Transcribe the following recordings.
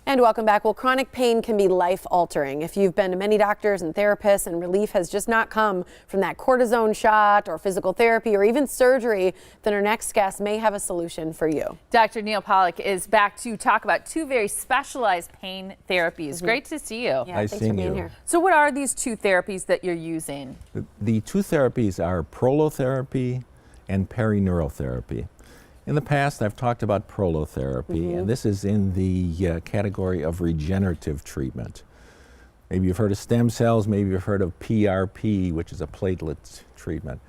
And welcome back. Well, chronic pain can be life-altering. If you've been to many doctors and therapists and relief has just not come from that cortisone shot or physical therapy or even surgery, then our next guest may have a solution for you. Dr. Neil Pollack is back to talk about two very specialized pain therapies. Great to see you. Yeah, thanks for being here. So what are these two therapies that you're using? The two therapies are prolotherapy and perineural therapy. In the past, I've talked about prolotherapy, and this is in the category of regenerative treatment. Maybe you've heard of stem cells, maybe you've heard of PRP, which is a platelet treatment.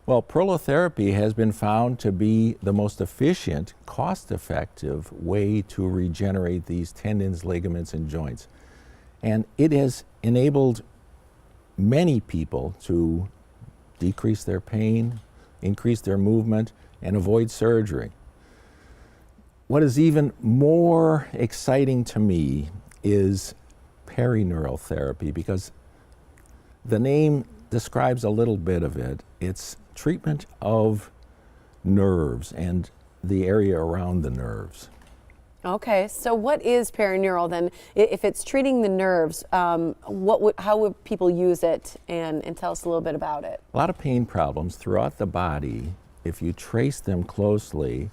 Well, prolotherapy has been found to be the most efficient, cost-effective way to regenerate these tendons, ligaments, and joints. And it has enabled many people to decrease their pain, increase their movement, and avoid surgery. What is even more exciting to me is perineural therapy, because the name describes a little bit of it. It's treatment of nerves and the area around the nerves. Okay, so what is perineural then? If it's treating the nerves, how would people use it, and tell us a little bit about it? A lot of pain problems throughout the body, if you trace them closely,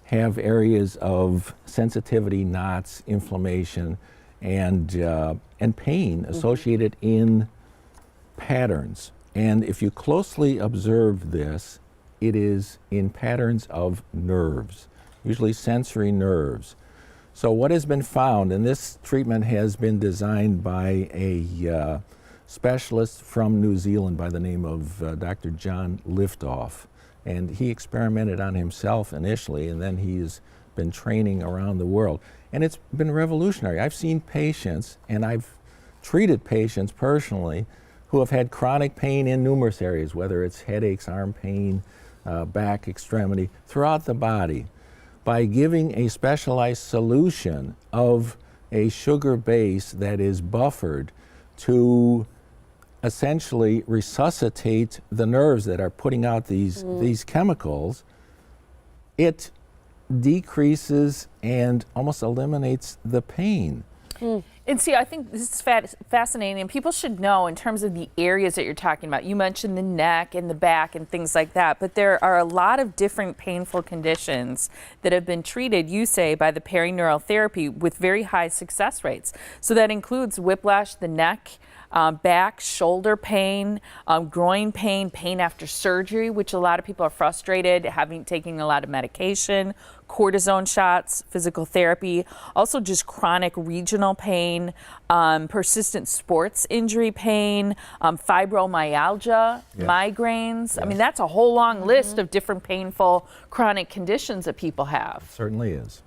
have areas of sensitivity, knots, inflammation, and pain associated in patterns. And if you closely observe this, it is in patterns of nerves, usually sensory nerves. So what has been found, and this treatment has been designed by a specialist from New Zealand by the name of Dr. John Liftoff. And he experimented on himself initially, and then he's been training around the world. And it's been revolutionary. I've seen patients, and I've treated patients personally, who have had chronic pain in numerous areas, whether it's headaches, arm pain, back extremity, throughout the body, by giving a specialized solution of a sugar base that is buffered to essentially resuscitate the nerves that are putting out these chemicals. It decreases and almost eliminates the pain. And see, I think this is fascinating, and people should know in terms of the areas that you're talking about. You mentioned the neck and the back and things like that, but there are a lot of different painful conditions that have been treated, you say, by the perineural therapy with very high success rates. So that includes whiplash, the neck, back, shoulder pain, groin pain, pain after surgery, which a lot of people are frustrated, taking a lot of medication, cortisone shots, physical therapy, also just chronic regional pain, persistent sports injury pain, fibromyalgia, migraines. I mean, that's a whole long list of different painful chronic conditions that people have. It certainly is.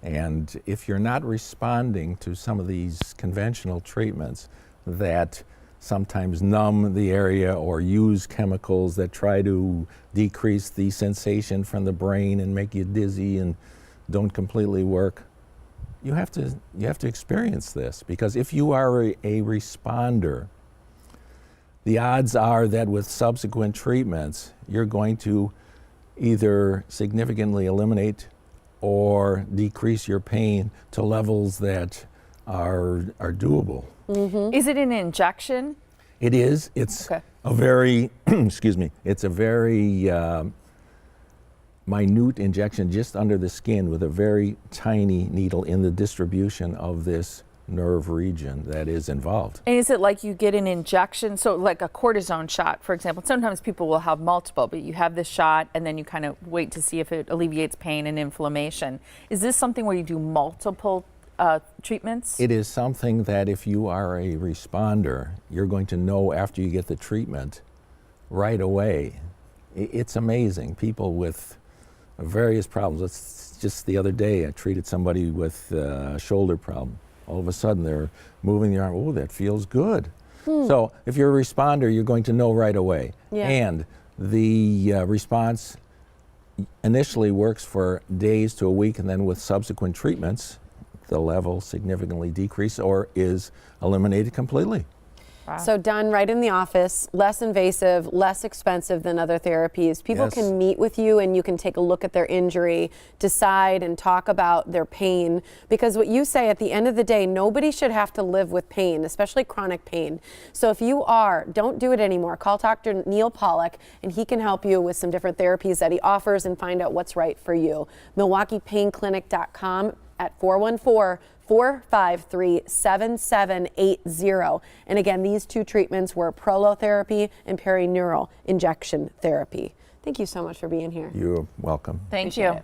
And if you're not responding to some of these conventional treatments that sometimes numb the area or use chemicals that try to decrease the sensation from the brain and make you dizzy and don't completely work, you have to experience this, because if you are a responder, the odds are that with subsequent treatments you're going to either significantly eliminate or decrease your pain to levels that are doable. Is it an injection? It is. It's a very, excuse me, it's a very minute injection just under the skin with a very tiny needle in the distribution of this nerve region that is involved. And is it like you get an injection, so like a cortisone shot, for example? Sometimes people will have multiple, but you have this shot and then you kind of wait to see if it alleviates pain and inflammation. Is this something where you do multiple treatments? It is something that if you are a responder, you're going to know after you get the treatment right away. It's amazing. People with various problems. It's just the other day I treated somebody with a shoulder problem. All of a sudden they're moving the arm. Oh, that feels good. So if you're a responder, you're going to know right away. And the response initially works for days to a week, and then with subsequent treatments, the level significantly decreases or is eliminated completely. So done right in the office, less invasive, less expensive than other therapies. People Yes. can meet with you and you can take a look at their injury, decide and talk about their pain. Because what you say at the end of the day, nobody should have to live with pain, especially chronic pain. So if you don't do it anymore. Call Dr. Neil Pollack and he can help you with some different therapies that he offers and find out what's right for you. MilwaukeePainClinic.com at 414-453-7780. And again, these two treatments were prolotherapy and perineural injection therapy. Thank you so much for being here. You're welcome. Thank Appreciate you. it.